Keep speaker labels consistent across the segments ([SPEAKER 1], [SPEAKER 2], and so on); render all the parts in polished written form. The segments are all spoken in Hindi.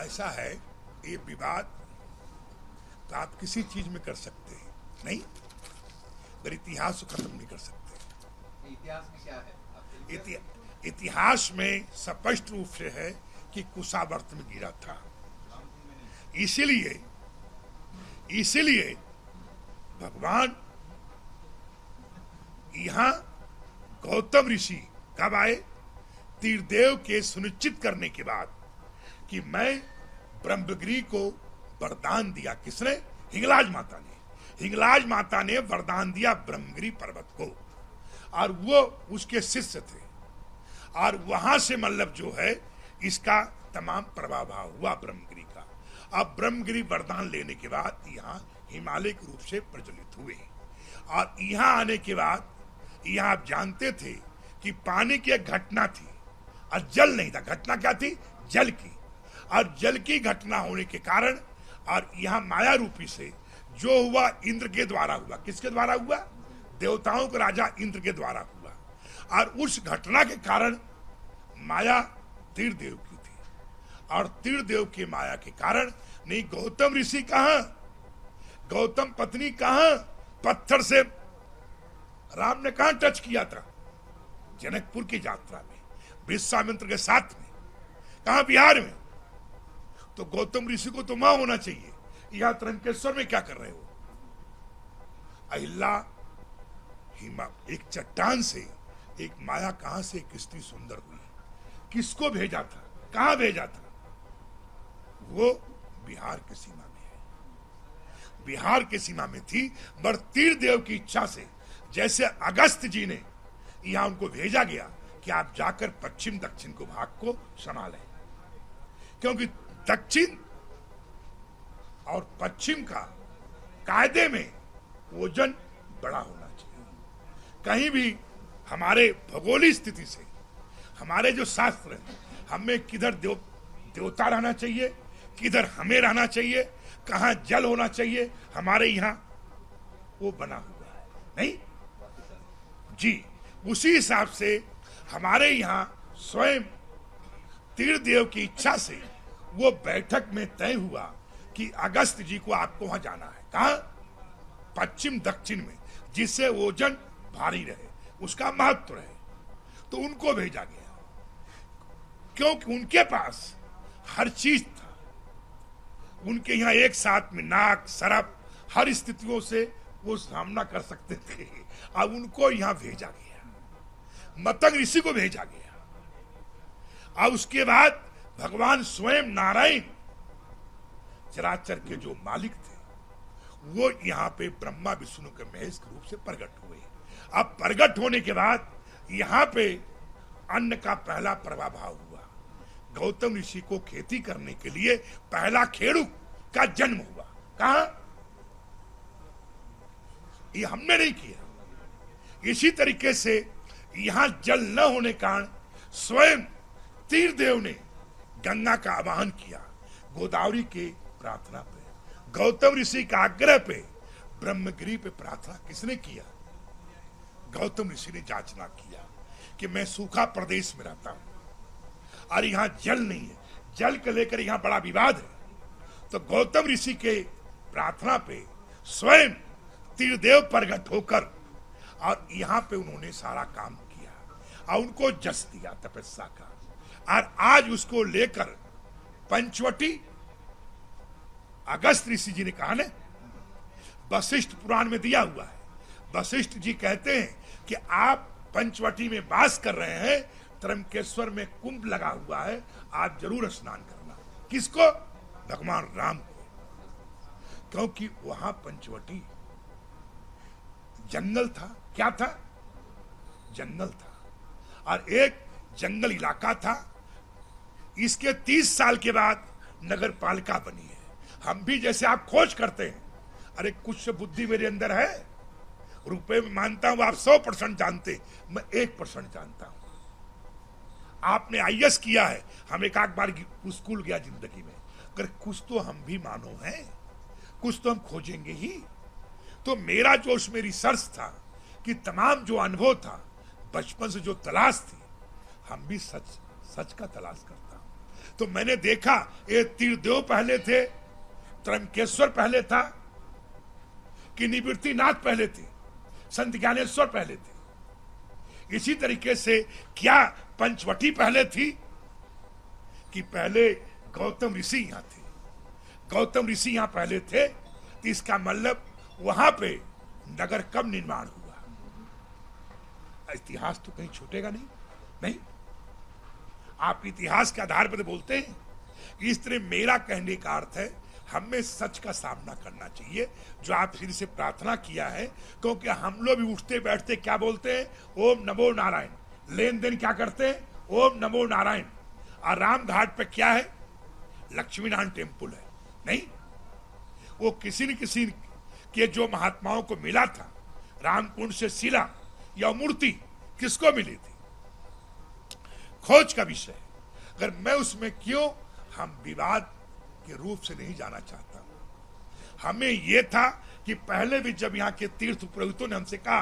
[SPEAKER 1] ऐसा है, ये विवाद तो आप किसी चीज में कर सकते हैं नहीं, पर इतिहास को खत्म नहीं कर सकते।
[SPEAKER 2] इतिहास में क्या है?
[SPEAKER 1] इतिहास में स्पष्ट रूप से है कि कुशावर्त में गिरा था। इसीलिए भगवान यहां गौतम ऋषि कब आए? तीर्थदेव के सुनिश्चित करने के बाद कि मैं ब्रह्मगिरी को वरदान दिया। किसने? हिंगलाज माता ने। हिंगलाज माता ने वरदान दिया ब्रह्मगिरी पर्वत को, और वो उसके शिष्य थे, और वहां से मतलब जो है इसका तमाम प्रभाव हुआ ब्रह्मगिरी का। अब ब्रह्मगिरी वरदान लेने के बाद यहाँ हिमालय के रूप से प्रज्वलित हुए, और यहाँ आने के बाद यहाँ आप जानते थे कि पानी की एक घटना थी और जल नहीं था। घटना क्या थी? जल की। और जल की घटना होने के कारण और यहाँ माया रूपी से जो हुआ इंद्र के द्वारा हुआ। किसके द्वारा हुआ? देवताओं के राजा इंद्र के द्वारा हुआ। और उस घटना के कारण माया तीर्थदेव की थी, और तीर्थदेव के माया के कारण नहीं। गौतम ऋषि कहां? गौतम पत्नी कहां? पत्थर से राम ने कहां टच किया था? जनकपुर की यात्रा में विश्वामित्र के साथ में। कहां? बिहार में। तो गौतम ऋषि को तो मां होना चाहिए। यहां त्रंकेश्वर में क्या कर रहे हो? अहिल्या एक चट्टान से एक माया कहां से एक स्त्री सुंदर हुई? किसको भेजा था? कहां भेजा था? वो बिहार की सीमा में है। बिहार की सीमा में थी, पर तीर्थदेव की इच्छा से जैसे अगस्त जी ने यहां उनको भेजा गया कि आप जाकर पश्चिम दक्षिण को भाग को संभालें, क्योंकि दक्षिण और पश्चिम का कायदे में वजन बड़ा होना चाहिए। कहीं भी हमारे भौगोलिक स्थिति से, हमारे जो शास्त्र है, हमें किधर देवता रहना चाहिए, किधर हमें रहना चाहिए, कहां जल होना चाहिए, हमारे यहां वो बना हुआ है नहीं जी। उसी हिसाब से हमारे यहां स्वयं तीर्थदेव की इच्छा से वो बैठक में तय हुआ कि अगस्त जी को आपको वहां जाना है। कहां? पश्चिम दक्षिण में, जिससे वजन भारी रहे, उसका महत्व रहे। तो उनको भेजा गया, क्योंकि उनके पास हर चीज था। उनके यहाँ एक साथ में नाक, सरप, हर स्थितियों से वो सामना कर सकते थे। अब उनको यहाँ भेजा गया, मतंग ऋषि को भेजा गया। अब उसके बाद भगवान स्वयं नारायण चराचर के जो मालिक थे, वो यहाँ पे ब्रह्मा विष्णु के महेश के रूप से प्रकट हुए। अब प्रकट होने के बाद यहाँ पे अन्न का पहला प्रभाव हुआ। गौतम ऋषि को खेती करने के लिए पहला खेड़ू का जन्म हुआ। कहा? ये हमने नहीं किया। इसी तरीके से यहां जल न होने कारण स्वयं तीर्थदेव ने गंगा का आवाहन किया। गोदावरी के प्रार्थना पे, गौतम ऋषि का आग्रह पे, ब्रह्मगिरी पे प्रार्थना किसने किया? गौतम ऋषि ने याचना किया कि मैं सूखा प्रदेश में रहता हूं और यहां जल नहीं है, जल को लेकर यहां बड़ा विवाद है। तो गौतम ऋषि के प्रार्थना पे स्वयं तीर्थदेव प्रकट होकर और यहां पे उन्होंने सारा काम किया और उनको जस दिया तपस्या का। और आज उसको लेकर पंचवटी अगस्त ऋषि जी ने कहा ना, वशिष्ठ पुराण में दिया हुआ है। वशिष्ठ जी कहते हैं कि आप पंचवटी में वास कर रहे हैं, त्रंकेश्वर में कुंभ लगा हुआ है, आप जरूर स्नान करना। किसको? भगवान राम को, क्योंकि वहां पंचवटी जंगल था। क्या था? जंगल था, और एक जंगल इलाका था। इसके 30 साल के बाद नगर पालिका बनी है। हम भी जैसे आप खोज करते हैं, अरे कुछ बुद्धि मेरे अंदर है, रुपए में मानता हूं आप 100% जानते, मैं 1% जानता हूं। आपने आईएएस किया है, हम एक आध बार स्कूल गया जिंदगी में, अगर कुछ तो हम भी मानो हैं, कुछ तो हम खोजेंगे ही। तो मेरा जो उसमें रिसर्च था कि तमाम जो अनुभव था, बचपन से जो तलाश थी, हम भी सच का तलाश करता हूं। तो मैंने देखा ये तीर्थदेव पहले थे, त्रंकेश्वर पहले था, कि निवृत्तिनाथ पहले थे, संत ज्ञानेश्वर पहले थे। इसी तरीके से क्या पंचवटी पहले थी कि पहले गौतम ऋषि यहां थे? गौतम ऋषि यहां पहले थे, तो इसका मतलब वहां पे नगर कब निर्माण हुआ? इतिहास तो कहीं छूटेगा नहीं। नहीं, आप इतिहास के आधार पर बोलते हैं। इस तरह मेरा कहने का अर्थ है हमें सच का सामना करना चाहिए, जो आप फिर से प्रार्थना किया है। क्योंकि हम लोग भी उठते बैठते क्या बोलते हैं? ओम नमो नारायण। लेन देन क्या करते हैं? ओम नमो नारायण। और राम घाट पे क्या है? लक्ष्मी नारायण टेम्पल है। नहीं, वो किसी न किसी के जो महात्माओं को मिला था, रामकुंड से शिला या मूर्ति किसको मिली थी? खोज का विषय। अगर मैं उसमें क्यों, हम विवाद के रूप से नहीं जाना चाहता। हमें यह था कि पहले भी जब यहाँ के तीर्थ पुरोहितों ने हमसे कहा,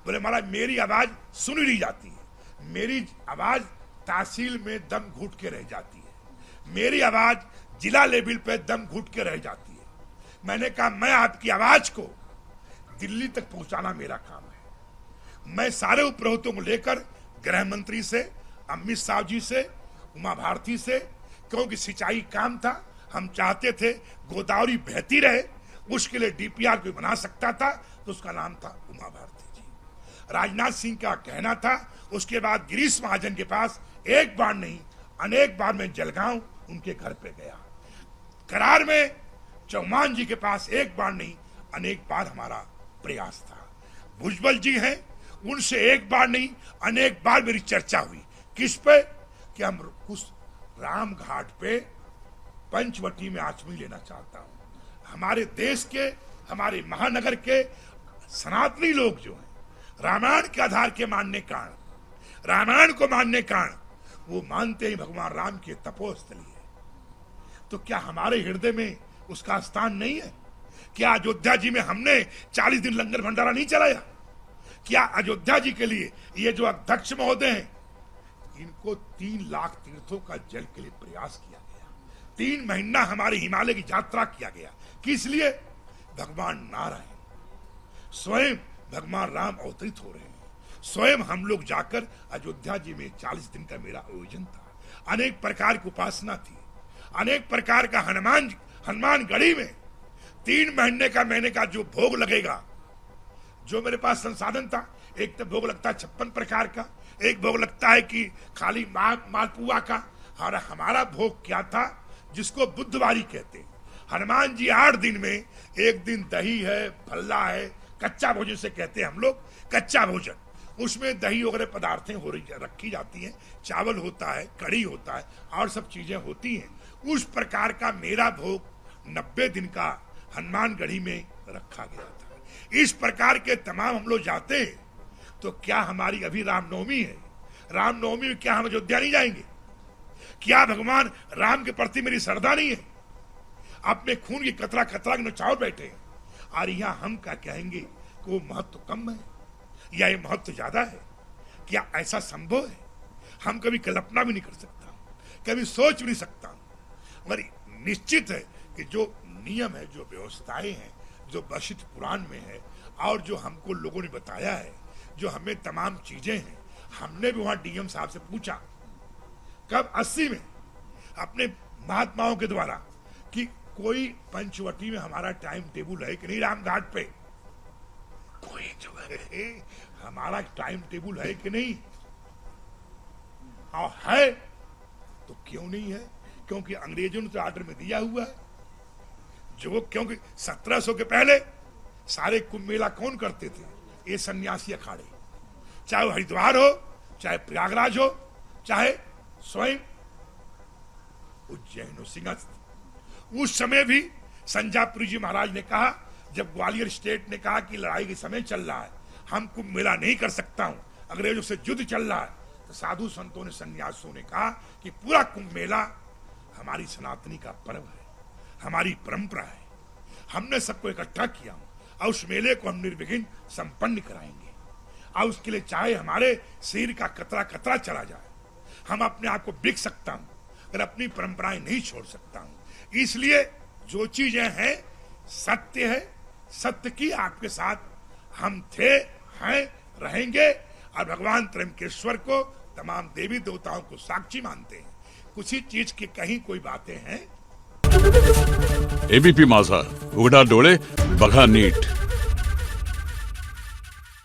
[SPEAKER 1] बोले महाराज मेरी आवाज सुनी नहीं जाती है, मेरी आवाज तहसील में दम घुट के रह जाती है, मेरी आवाज जिला लेवल पे दम घुट के रह जाती है। मैंने कहा मैं आपकी आवाज को दिल्ली तक पहुंचाना मेरा काम है। मैं सारे उपरोहितों को लेकर गृह मंत्री से, अमित शाह जी से, उमा भारती से, क्योंकि सिंचाई काम था, हम चाहते थे गोदावरी बहती रहे, उसके लिए डीपीआर कोई बना सकता था, तो उसका नाम था उमा भारती जी। राजनाथ सिंह का कहना था। उसके बाद गिरीश महाजन के पास एक बार नहीं अनेक बार मैं जलगांव उनके घर पे गया। करार में चौहान जी के पास एक बार नहीं अनेक बार हमारा प्रयास था। भुजबल जी हैं, उनसे एक बार नहीं अनेक बार मेरी चर्चा हुई। किस पे? कि हम उस राम घाट पे पंचवटी में आचमी लेना चाहता हूं। हमारे देश के, हमारे महानगर के सनातनी लोग जो हैं, रामायण के आधार के मानने कारण, रामायण को मानने कारण, वो मानते ही भगवान राम की तपोस्थली है। तो क्या हमारे हृदय में उसका स्थान नहीं है? क्या अयोध्या जी में हमने 40 दिन लंगर भंडारा नहीं चलाया? क्या अयोध्या जी के लिए ये जो अध्यक्ष महोदय हैं, इनको 3 लाख तीर्थों का जल के लिए प्रयास किया गया। 3 महीना हमारे हिमालय की यात्रा किया गया। किस लिए? भगवान नारायण स्वयं भगवान राम अवतरित हो रहे हैं। स्वयं हम लोग जाकर अयोध्या जी में 40 दिन का मेरा आयोजन था। अनेक प्रकार की उपासना थी, अनेक प्रकार का हनुमान गढ़ी में 3 महीने का महीने का जो भोग लगेगा, जो मेरे पास संसाधन था, एक तो भोग लगता है 56 प्रकार का, एक भोग लगता है कि खाली मालपुआ का। और हमारा भोग क्या था? जिसको बुद्धवारी कहते हैं। हनुमान जी 8 दिन में एक दिन दही है, फल्ला है, कच्चा भोजन से कहते हैं हम लोग, कच्चा भोजन। उसमें दही वगैरह पदार्थें रखी जाती हैं, चावल होता है, कढ़ी होता है, और सब चीजें होती हैं। उस प्रकार का मेरा भोग 90 दिन का हनुमान गढ़ी में रखा गया था। इस प्रकार के तमाम हम लोग जाते हैं। तो क्या हमारी अभी रामनवमी है? रामनवमी में क्या हम अयोध्या नहीं जाएंगे? क्या भगवान राम के प्रति मेरी श्रद्धा नहीं है? अपने खून की कतरा कतरा के नचाओ बैठे हैं, और यहां हम क्या कहेंगे कि वो महत्व कम है या ये महत्व ज्यादा है? क्या ऐसा संभव है? हम कभी कल्पना भी नहीं कर सकता, कभी सोच भी नहीं सकता। मगर निश्चित है कि जो नियम है, जो व्यवस्थाएं हैं, जो वशिष्ठ पुराण में है, और जो हमको लोगों ने बताया है, जो हमें तमाम चीजें हैं, हमने भी वहां डीएम साहब से पूछा कब 80 में अपने महात्माओं के द्वारा कि कोई पंचवटी में हमारा टाइम टेबल है कि नहीं? राम घाट पे कोई जो है हमारा टाइम टेबल है कि नहीं? और है तो क्यों नहीं है? क्योंकि अंग्रेजों ने तो आर्डर में दिया हुआ है। जो क्योंकि 1700 के पहले सारे कुंभ मेला कौन करते थे? ये सन्यासी अखाड़े, चाहे वो हरिद्वार हो, चाहे प्रयागराज हो, चाहे स्वयं उज्जैन हो, सिंहस्थ। उस समय भी संजापुरी जी महाराज ने कहा, जब ग्वालियर स्टेट ने कहा कि लड़ाई के समय चल रहा है, हम कुंभ मेला नहीं कर सकता हूं, अंग्रेजों से युद्ध चल रहा है, तो साधु संतों ने, सन्यासियों ने कहा कि पूरा कुंभ मेला हमारी सनातनी का पर्व है, हमारी परंपरा है। हमने सबको इकट्ठा किया और उस मेले को हम निर्विघ्न संपन्न कराएंगे। और उसके लिए चाहे हमारे शरीर का कतरा कतरा चला जाए, हम अपने आप को बिक सकता हूं, और अपनी परंपराएं नहीं छोड़ सकता हूं। इसलिए जो चीजें हैं सत्य है, सत्य की आपके साथ हम थे, हैं, रहेंगे और भगवान त्र्यंबकेश्वर को तमाम देवी देवताओं को साक्षी मानते हैं। कुछ ही चीज की कहीं कोई बातें हैं।
[SPEAKER 3] एबीपी माझा, उघडा डोळे बघा नीट।